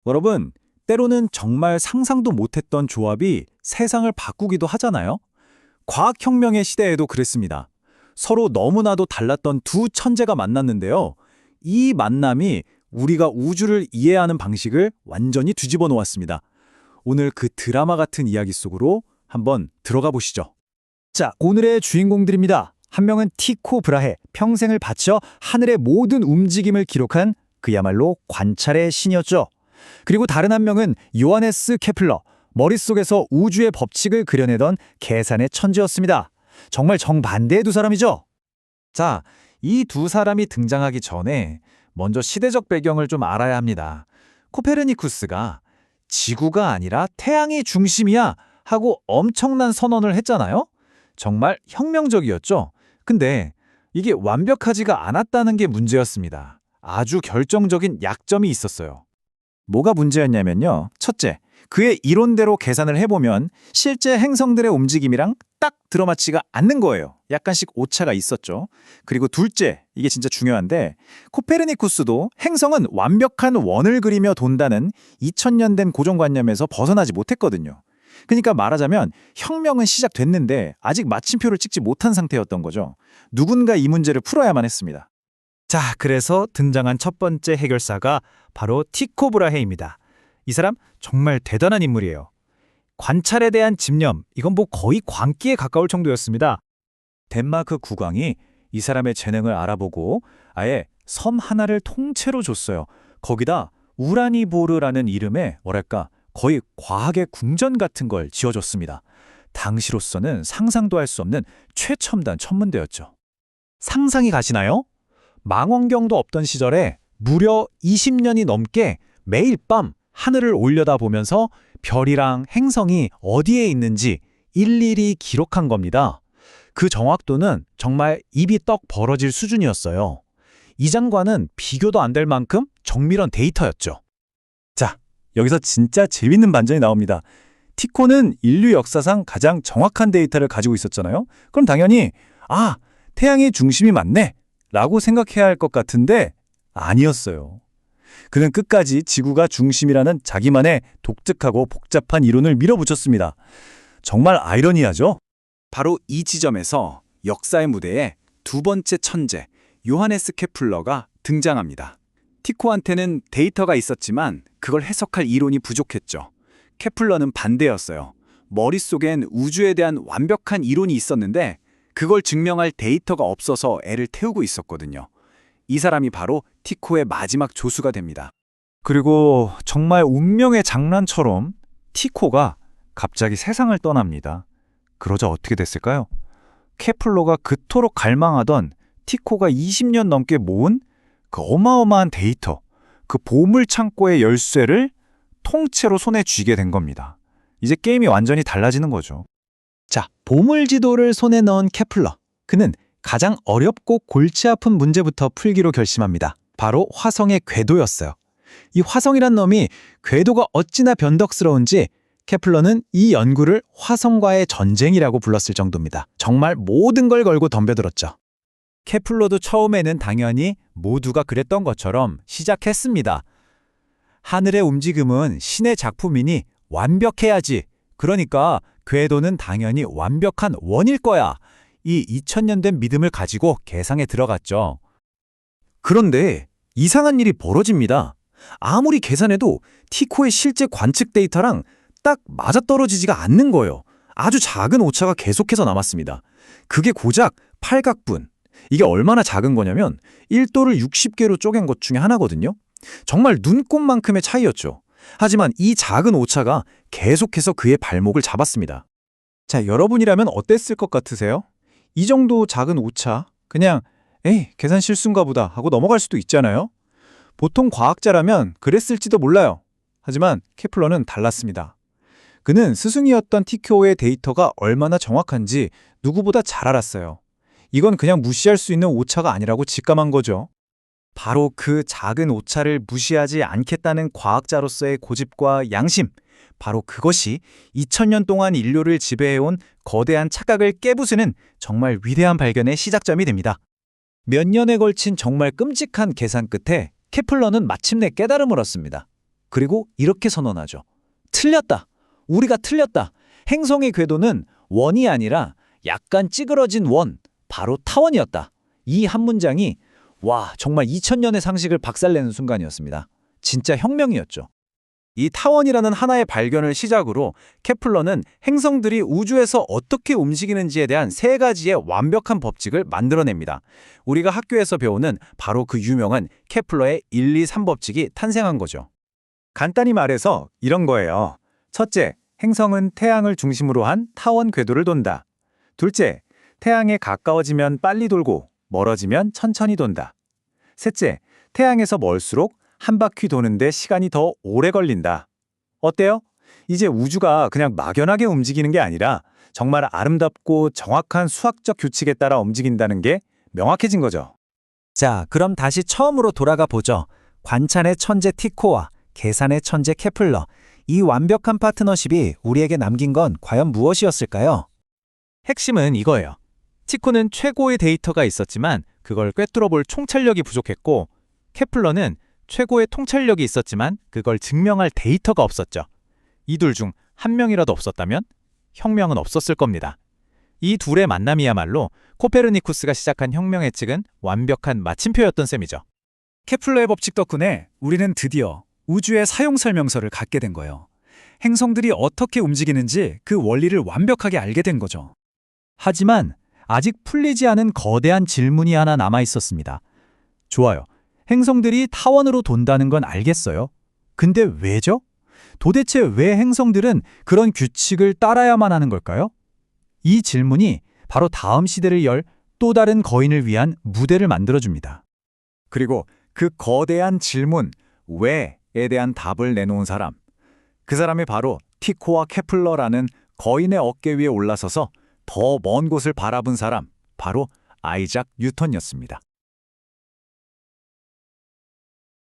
여러분, 때로는 정말 상상도 못했던 조합이 세상을 바꾸기도 하잖아요? 과학혁명의 시대에도 그랬습니다. 서로 너무나도 달랐던 두 천재가 만났는데요. 이 만남이 우리가 우주를 이해하는 방식을 완전히 뒤집어 놓았습니다. 오늘 그 드라마 같은 이야기 속으로 한번 들어가 보시죠. 자, 오늘의 주인공들입니다. 한 명은 티코 브라헤, 평생을 바쳐 하늘의 모든 움직임을 기록한 그야말로 관찰의 신이었죠. 그리고 다른 한 명은 요하네스 케플러, 머릿속에서 우주의 법칙을 그려내던 계산의 천재였습니다. 정말 정반대의 두 사람이죠. 자, 이 두 사람이 등장하기 전에 먼저 시대적 배경을 좀 알아야 합니다. 코페르니쿠스가 지구가 아니라 태양이 중심이야 하고 엄청난 선언을 했잖아요. 정말 혁명적이었죠. 근데 이게 완벽하지가 않았다는 게 문제였습니다. 아주 결정적인 약점이 있었어요. 뭐가 문제였냐면요. 첫째, 그의 이론대로 계산을 해보면 실제 행성들의 움직임이랑 딱 들어맞지가 않는 거예요. 약간씩 오차가 있었죠. 그리고 둘째, 이게 진짜 중요한데 코페르니쿠스도 행성은 완벽한 원을 그리며 돈다는 2000년 된 고정관념에서 벗어나지 못했거든요. 그러니까 말하자면 혁명은 시작됐는데 아직 마침표를 찍지 못한 상태였던 거죠. 누군가 이 문제를 풀어야만 했습니다. 자, 그래서 등장한 첫 번째 해결사가 바로 티코 브라헤입니다. 이 사람 정말 대단한 인물이에요. 관찰에 대한 집념, 이건 뭐 거의 광기에 가까울 정도였습니다. 덴마크 국왕이 이 사람의 재능을 알아보고 아예 섬 하나를 통째로 줬어요. 거기다 우라니보르라는 이름의 거의 과학의 궁전 같은 걸 지어줬습니다. 당시로서는 상상도 할 수 없는 최첨단 천문대였죠. 상상이 가시나요? 망원경도 없던 시절에 무려 20년이 넘게 매일 밤 하늘을 올려다보면서 별이랑 행성이 어디에 있는지 일일이 기록한 겁니다. 그 정확도는 정말 입이 떡 벌어질 수준이었어요. 이장과는 비교도 안 될 만큼 정밀한 데이터였죠. 자, 여기서 진짜 재밌는 반전이 나옵니다. 티코는 인류 역사상 가장 정확한 데이터를 가지고 있었잖아요. 그럼 당연히 태양의 중심이 맞네 라고 생각해야 할 것 같은데 아니었어요. 그는 끝까지 지구가 중심이라는 자기만의 독특하고 복잡한 이론을 밀어붙였습니다. 정말 아이러니하죠? 바로 이 지점에서 역사의 무대에 두 번째 천재, 요하네스 케플러가 등장합니다. 티코한테는 데이터가 있었지만 그걸 해석할 이론이 부족했죠. 케플러는 반대였어요. 머릿속엔 우주에 대한 완벽한 이론이 있었는데 그걸 증명할 데이터가 없어서 애를 태우고 있었거든요. 이 사람이 바로 티코의 마지막 조수가 됩니다. 그리고 정말 운명의 장난처럼 티코가 갑자기 세상을 떠납니다. 그러자 어떻게 됐을까요? 케플러가 그토록 갈망하던 티코가 20년 넘게 모은 그 어마어마한 데이터, 그 보물 창고의 열쇠를 통째로 손에 쥐게 된 겁니다. 이제 게임이 완전히 달라지는 거죠. 자, 보물지도를 손에 넣은 케플러. 그는 가장 어렵고 골치 아픈 문제부터 풀기로 결심합니다. 바로 화성의 궤도였어요. 이 화성이란 놈이 궤도가 어찌나 변덕스러운지 케플러는 이 연구를 화성과의 전쟁이라고 불렀을 정도입니다. 정말 모든 걸 걸고 덤벼들었죠. 케플러도 처음에는 당연히 모두가 그랬던 것처럼 시작했습니다. 하늘의 움직임은 신의 작품이니 완벽해야지. 그러니까 궤도는 당연히 완벽한 원일 거야. 이 2000년 된 믿음을 가지고 계상에 들어갔죠. 그런데 이상한 일이 벌어집니다. 아무리 계산해도 티코의 실제 관측 데이터랑 딱 맞아떨어지지가 않는 거예요. 아주 작은 오차가 계속해서 남았습니다. 그게 고작 팔각분. 이게 얼마나 작은 거냐면 1도를 60개로 쪼갠 것 중에 하나거든요. 정말 눈꼽만큼의 차이였죠. 하지만 이 작은 오차가 계속해서 그의 발목을 잡았습니다. 자, 여러분이라면 어땠을 것 같으세요? 이 정도 작은 오차, 그냥 계산 실수인가 보다 하고 넘어갈 수도 있잖아요. 보통 과학자라면 그랬을지도 몰라요. 하지만 케플러는 달랐습니다. 그는 스승이었던 티코의 데이터가 얼마나 정확한지 누구보다 잘 알았어요. 이건 그냥 무시할 수 있는 오차가 아니라고 직감한 거죠. 바로 그 작은 오차를 무시하지 않겠다는 과학자로서의 고집과 양심, 바로 그것이 2000년 동안 인류를 지배해온 거대한 착각을 깨부수는 정말 위대한 발견의 시작점이 됩니다. 몇 년에 걸친 정말 끔찍한 계산 끝에 케플러는 마침내 깨달음을 얻습니다. 그리고 이렇게 선언하죠. 틀렸다. 우리가 틀렸다. 행성의 궤도는 원이 아니라 약간 찌그러진 원, 바로 타원이었다. 이 한 문장이 정말 2000년의 상식을 박살내는 순간이었습니다. 진짜 혁명이었죠. 이 타원이라는 하나의 발견을 시작으로 케플러는 행성들이 우주에서 어떻게 움직이는지에 대한 3가지의 완벽한 법칙을 만들어냅니다. 우리가 학교에서 배우는 바로 그 유명한 케플러의 1, 2, 3법칙이 탄생한 거죠. 간단히 말해서 이런 거예요. 첫째, 행성은 태양을 중심으로 한 타원 궤도를 돈다. 둘째, 태양에 가까워지면 빨리 돌고 멀어지면 천천히 돈다. 셋째, 태양에서 멀수록 한 바퀴 도는데 시간이 더 오래 걸린다. 어때요? 이제 우주가 그냥 막연하게 움직이는 게 아니라 정말 아름답고 정확한 수학적 규칙에 따라 움직인다는 게 명확해진 거죠. 자, 그럼 다시 처음으로 돌아가 보죠. 관찰의 천재 티코와 계산의 천재 케플러. 이 완벽한 파트너십이 우리에게 남긴 건 과연 무엇이었을까요? 핵심은 이거예요. 티코는 최고의 데이터가 있었지만 그걸 꿰뚫어볼 총찰력이 부족했고, 케플러는 최고의 통찰력이 있었지만 그걸 증명할 데이터가 없었죠. 이 둘 중 한 명이라도 없었다면 혁명은 없었을 겁니다. 이 둘의 만남이야말로 코페르니쿠스가 시작한 혁명 예측은 완벽한 마침표였던 셈이죠. 케플러의 법칙 덕분에 우리는 드디어 우주의 사용 설명서를 갖게 된 거예요. 행성들이 어떻게 움직이는지 그 원리를 완벽하게 알게 된 거죠. 하지만 아직 풀리지 않은 거대한 질문이 하나 남아 있었습니다. 좋아요. 행성들이 타원으로 돈다는 건 알겠어요. 근데 왜죠? 도대체 왜 행성들은 그런 규칙을 따라야만 하는 걸까요? 이 질문이 바로 다음 시대를 열 또 다른 거인을 위한 무대를 만들어줍니다. 그리고 그 거대한 질문, 왜에 대한 답을 내놓은 사람. 그 사람이 바로 티코와 케플러라는 거인의 어깨 위에 올라서서 더 먼 곳을 바라본 사람, 바로 아이작 뉴턴이었습니다.